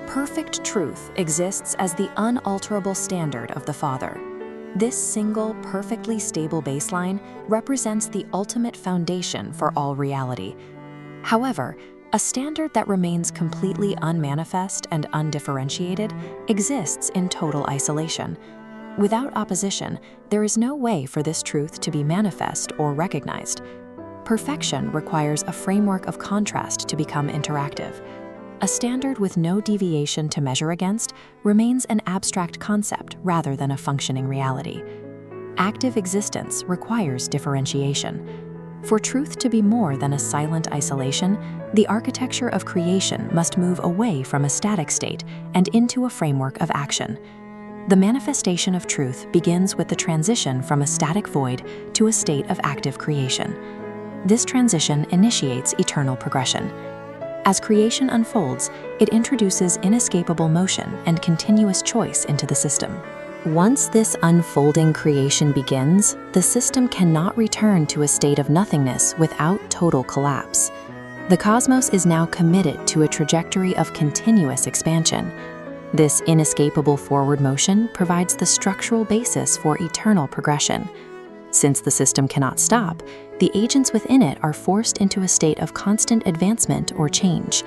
Perfect truth exists as the unalterable standard of the Father. This single, perfectly stable baseline represents the ultimate foundation for all reality. However, a standard that remains completely unmanifest and undifferentiated exists in total isolation. Without opposition, there is no way for this truth to be manifest or recognized. Perfection requires a framework of contrast to become interactive. A standard with no deviation to measure against remains an abstract concept rather than a functioning reality. Active existence requires differentiation. For truth to be more than a silent isolation, the architecture of creation must move away from a static state and into a framework of action. The manifestation of truth begins with the transition from a static void to a state of active creation. This transition initiates eternal progression. As creation unfolds, it introduces inescapable motion and continuous choice into the system. Once this unfolding creation begins, the system cannot return to a state of nothingness without total collapse. The cosmos is now committed to a trajectory of continuous expansion. This inescapable forward motion provides the structural basis for eternal progression. Since the system cannot stop, the agents within it are forced into a state of constant advancement or change.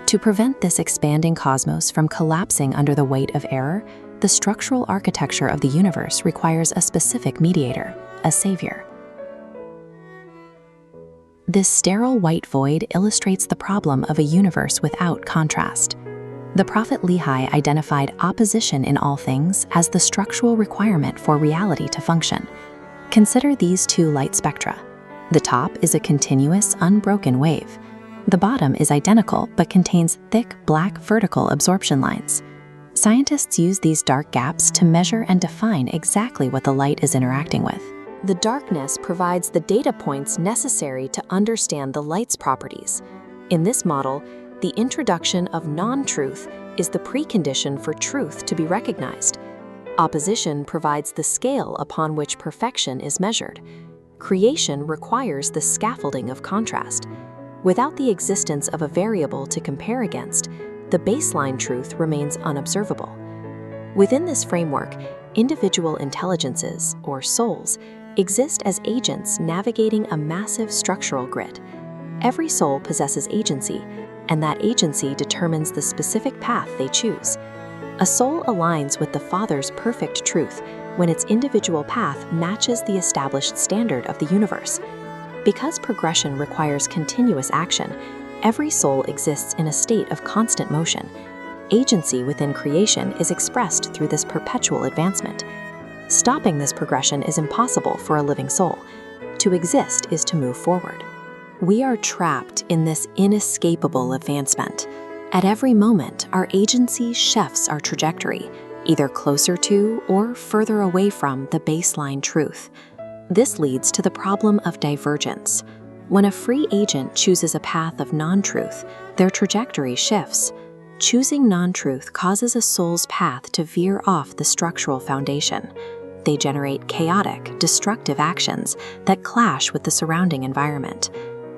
To prevent this expanding cosmos from collapsing under the weight of error, the structural architecture of the universe requires a specific mediator, a savior. This sterile white void illustrates the problem of a universe without contrast. The prophet Lehi identified opposition in all things as the structural requirement for reality to function. Consider these two light spectra. The top is a continuous, unbroken wave. The bottom is identical but contains thick, black vertical absorption lines. Scientists use these dark gaps to measure and define exactly what the light is interacting with. The darkness provides the data points necessary to understand the light's properties. In this model, the introduction of non-truth is the precondition for truth to be recognized. Opposition provides the scale upon which perfection is measured. Creation requires the scaffolding of contrast. Without the existence of a variable to compare against, the baseline truth remains unobservable. Within this framework, individual intelligences, or souls, exist as agents navigating a massive structural grid. Every soul possesses agency, and that agency determines the specific path they choose. A soul aligns with the Father's perfect truth when its individual path matches the established standard of the universe. Because progression requires continuous action, every soul exists in a state of constant motion. Agency within creation is expressed through this perpetual advancement. Stopping this progression is impossible for a living soul. To exist is to move forward. We are trapped in this inescapable advancement. At every moment, our agency shifts our trajectory, either closer to or further away from the baseline truth. This leads to the problem of divergence. When a free agent chooses a path of non-truth, their trajectory shifts. Choosing non-truth causes a soul's path to veer off the structural foundation. They generate chaotic, destructive actions that clash with the surrounding environment.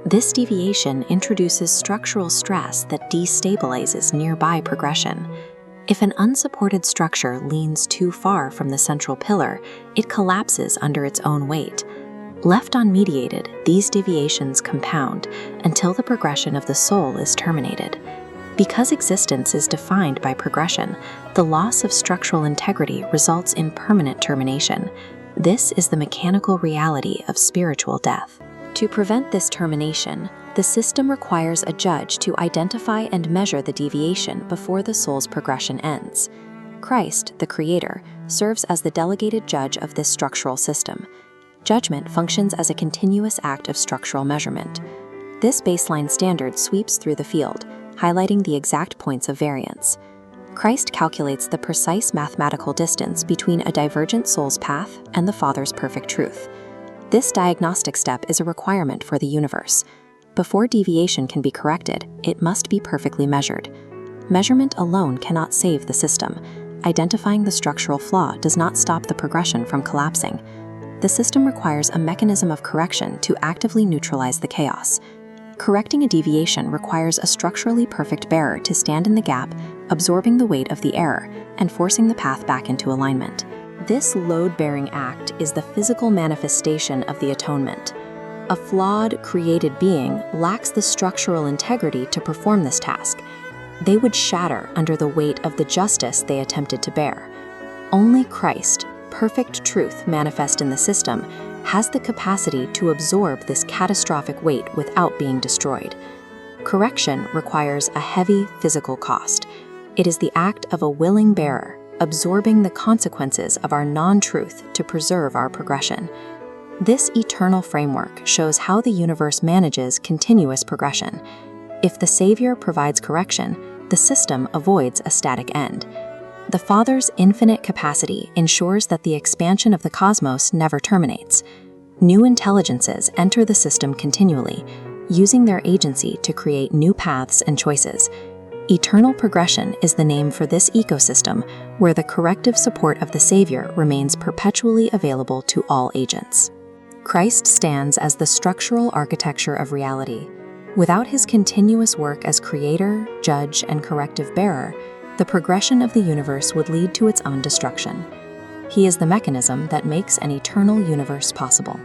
This deviation introduces structural stress that destabilizes nearby progression. If an unsupported structure leans too far from the central pillar, it collapses under its own weight. Left unmediated, these deviations compound until the progression of the soul is terminated. Because existence is defined by progression, the loss of structural integrity results in permanent termination. This is the mechanical reality of spiritual death. To prevent this termination, the system requires a judge to identify and measure the deviation before the soul's progression ends. Christ, the Creator, serves as the delegated judge of this structural system. Judgment functions as a continuous act of structural measurement. This baseline standard sweeps through the field, highlighting the exact points of variance. Christ calculates the precise mathematical distance between a divergent soul's path and the Father's perfect truth. This diagnostic step is a requirement for the universe. Before deviation can be corrected, it must be perfectly measured. Measurement alone cannot save the system. Identifying the structural flaw does not stop the progression from collapsing. The system requires a mechanism of correction to actively neutralize the chaos. Correcting a deviation requires a structurally perfect bearer to stand in the gap, absorbing the weight of the error and forcing the path back into alignment. This load-bearing act is the physical manifestation of the atonement. A flawed, created being lacks the structural integrity to perform this task. They would shatter under the weight of the justice they attempted to bear. Only Christ, perfect truth manifest in the system, has the capacity to absorb this catastrophic weight without being destroyed. Correction requires a heavy physical cost. It is the act of a willing bearer, absorbing the consequences of our non-truth to preserve our progression. This eternal framework shows how the universe manages continuous progression. If the Savior provides correction, the system avoids a static end. The Father's infinite capacity ensures that the expansion of the cosmos never terminates. New intelligences enter the system continually, using their agency to create new paths and choices. Eternal progression is the name for this ecosystem where the corrective support of the Savior remains perpetually available to all agents. Christ stands as the structural architecture of reality. Without his continuous work as creator, judge, and corrective bearer, the progression of the universe would lead to its own destruction. He is the mechanism that makes an eternal universe possible.